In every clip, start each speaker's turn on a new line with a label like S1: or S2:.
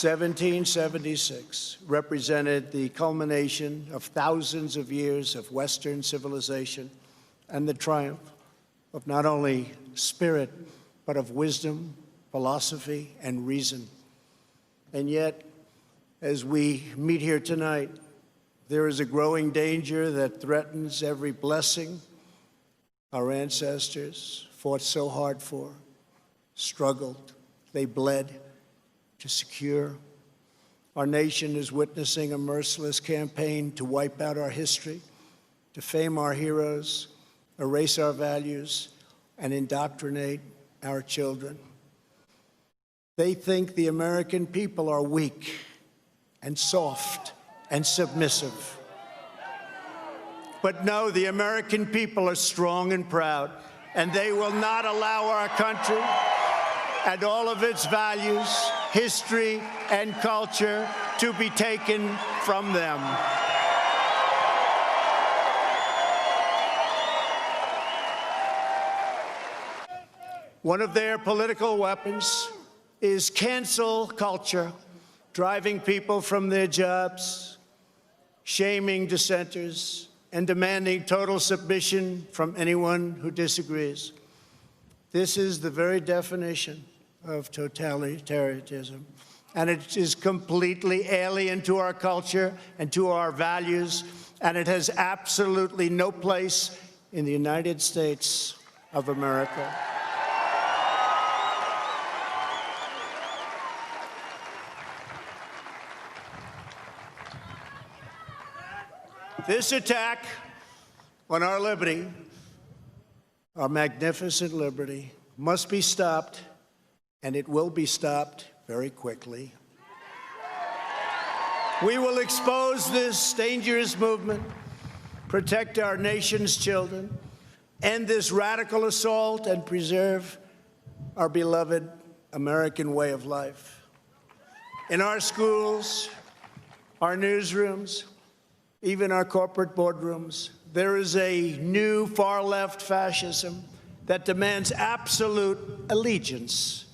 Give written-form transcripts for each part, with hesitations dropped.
S1: 1776 represented the culmination of thousands of years of Western civilization and the triumph of not only spirit, but of wisdom, philosophy, and reason. And yet, as we meet here tonight, there is a growing danger that threatens every blessing our ancestors fought so hard for, struggled, they bled to secure. Our nation is witnessing a merciless campaign to wipe out our history, defame our heroes, erase our values, and indoctrinate our children. They think the American people are weak and soft and submissive. But no, the American people are strong and proud, and they will not allow our country and all of its values, history, and culture to be taken from them. One of their political weapons is cancel culture, driving people from their jobs, shaming dissenters, and demanding total submission from anyone who disagrees. This is the very definition of totalitarianism, and it is completely alien to our culture and to our values, and it has absolutely no place in the United States of America. This attack on our liberty, our magnificent liberty, must be stopped, and it will be stopped very quickly. We will expose this dangerous movement, protect our nation's children, end this radical assault, and preserve our beloved American way of life. In our schools, our newsrooms, even our corporate boardrooms, there is a new far-left fascism that demands absolute allegiance.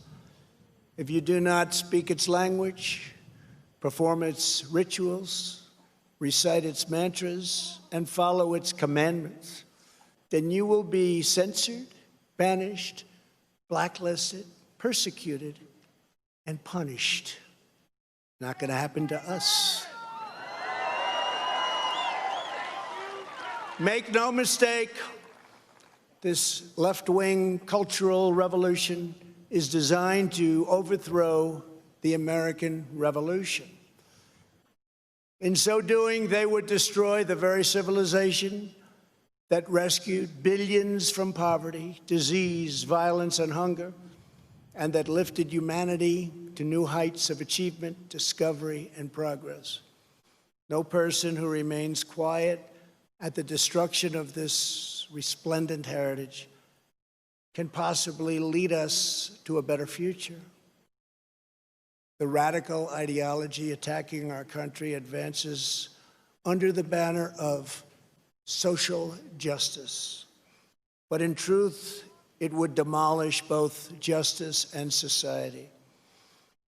S1: If you do not speak its language, perform its rituals, recite its mantras, and follow its commandments, then you will be censored, banished, blacklisted, persecuted, and punished. Not going to happen to us. Make no mistake, this left-wing cultural revolution is designed to overthrow the American Revolution. In so doing, they would destroy the very civilization that rescued billions from poverty, disease, violence, and hunger, and that lifted humanity to new heights of achievement, discovery, and progress. No person who remains quiet at the destruction of this resplendent heritage can possibly lead us to a better future. The radical ideology attacking our country advances under the banner of social justice. But in truth, it would demolish both justice and society.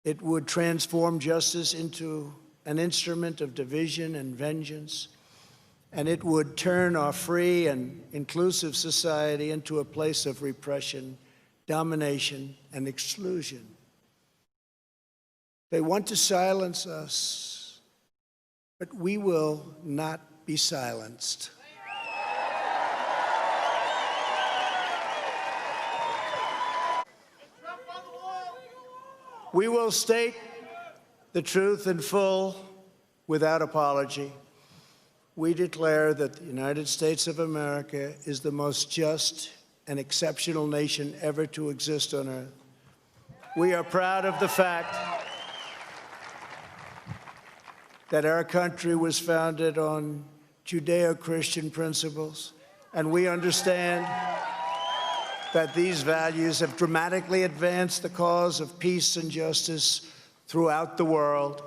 S1: It would transform justice into an instrument of division and vengeance, and it would turn our free and inclusive society into a place of repression, domination, and exclusion. They want to silence us, but we will not be silenced. We will state the truth in full without apology. We declare that the United States of America is the most just and exceptional nation ever to exist on earth. We are proud of the fact that our country was founded on Judeo-Christian principles, and we understand that these values have dramatically advanced the cause of peace and justice throughout the world.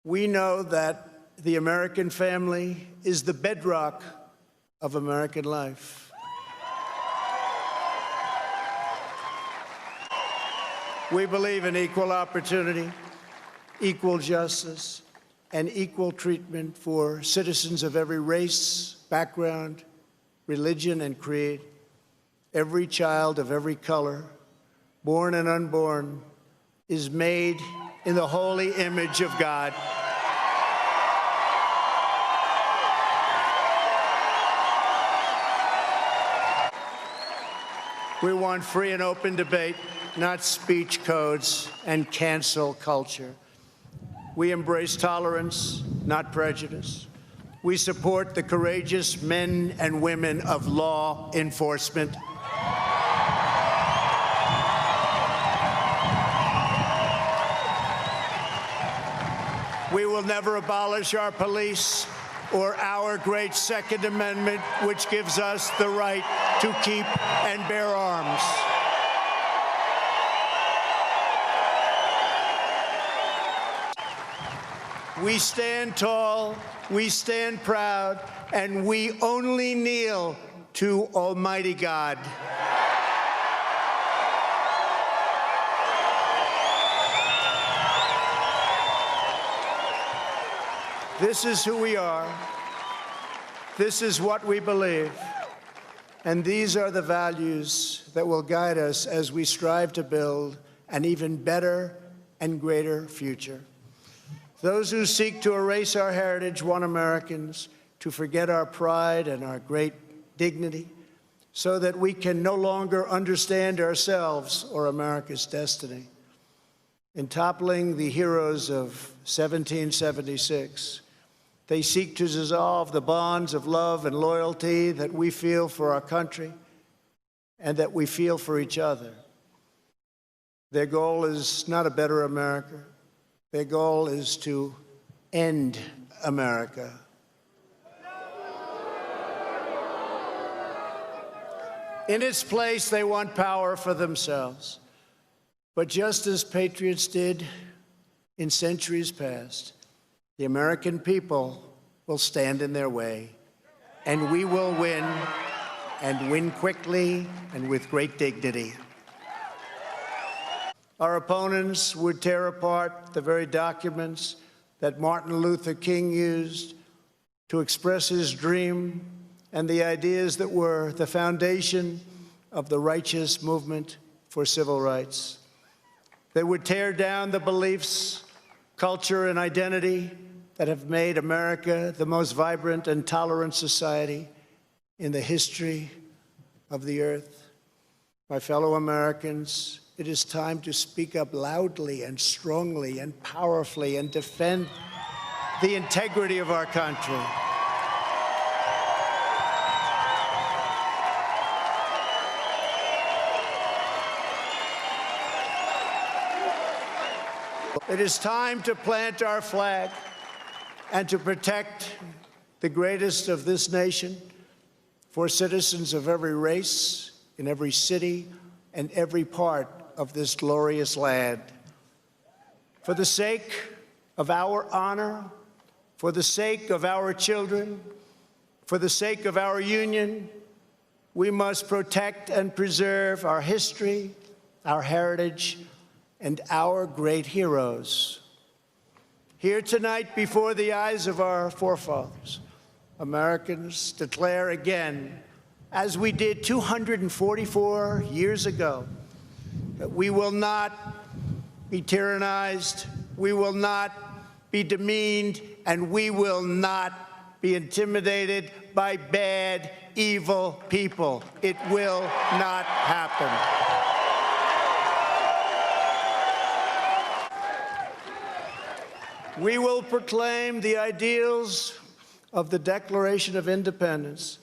S1: We know that the American family is the bedrock of American life. We believe in equal opportunity, equal justice, and equal treatment for citizens of every race, background, religion, and creed. Every child of every color, born and unborn, is made in the holy image of God. We want free and open debate, not speech codes and cancel culture. We embrace tolerance, not prejudice. We support the courageous men and women of law enforcement. We will never abolish our police or our great Second Amendment, which gives us the right to keep and bear arms. We stand tall, we stand proud, and we only kneel to Almighty God. This is who we are. This is what we believe. And these are the values that will guide us as we strive to build an even better and greater future. Those who seek to erase our heritage want Americans to forget our pride and our great dignity so that we can no longer understand ourselves or America's destiny. In toppling the heroes of 1776, they seek to dissolve the bonds of love and loyalty that we feel for our country and that we feel for each other. Their goal is not a better America. Their goal is to end America. In its place, they want power for themselves. But just as patriots did in centuries past, the American people will stand in their way, and we will win, and win quickly and with great dignity. Our opponents would tear apart the very documents that Martin Luther King used to express his dream and the ideas that were the foundation of the righteous movement for civil rights. They would tear down the beliefs, culture, and identity that have made America the most vibrant and tolerant society in the history of the earth. My fellow Americans, it is time to speak up loudly and strongly and powerfully and defend the integrity of our country. It is time to plant our flag and to protect the greatest of this nation for citizens of every race, in every city, and every part of this glorious land. For the sake of our honor, for the sake of our children, for the sake of our union, we must protect and preserve our history, our heritage, and our great heroes. Here tonight, before the eyes of our forefathers, Americans declare again, as we did 244 years ago, that we will not be tyrannized, we will not be demeaned, and we will not be intimidated by bad, evil people. It will not happen. We will proclaim the ideals of the Declaration of Independence,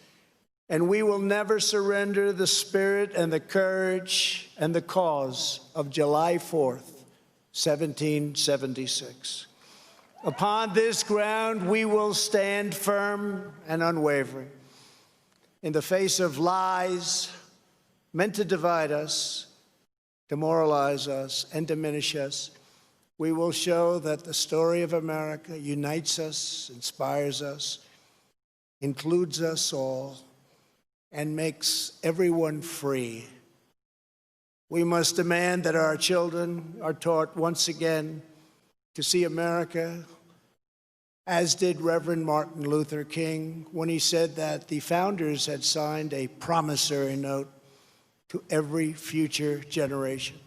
S1: and we will never surrender the spirit and the courage and the cause of July 4th, 1776. Upon this ground, we will stand firm and unwavering. In the face of lies meant to divide us, demoralize us, and diminish us, we will show that the story of America unites us, inspires us, includes us all, and makes everyone free. We must demand that our children are taught once again to see America, as did Reverend Martin Luther King when he said that the founders had signed a promissory note to every future generation.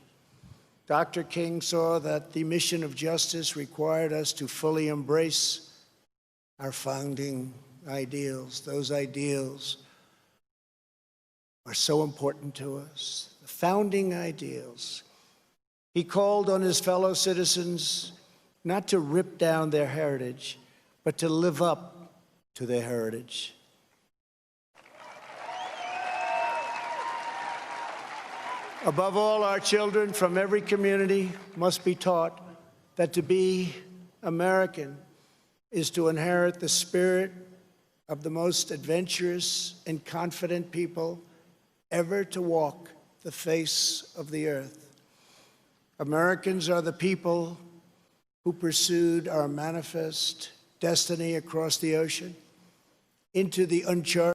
S1: Dr. King saw that the mission of justice required us to fully embrace our founding ideals. Those ideals are so important to us, the founding ideals. He called on his fellow citizens not to rip down their heritage, but to live up to their heritage. Above all, our children from every community must be taught that to be American is to inherit the spirit of the most adventurous and confident people ever to walk the face of the earth. Americans are the people who pursued our manifest destiny across the ocean into the uncharted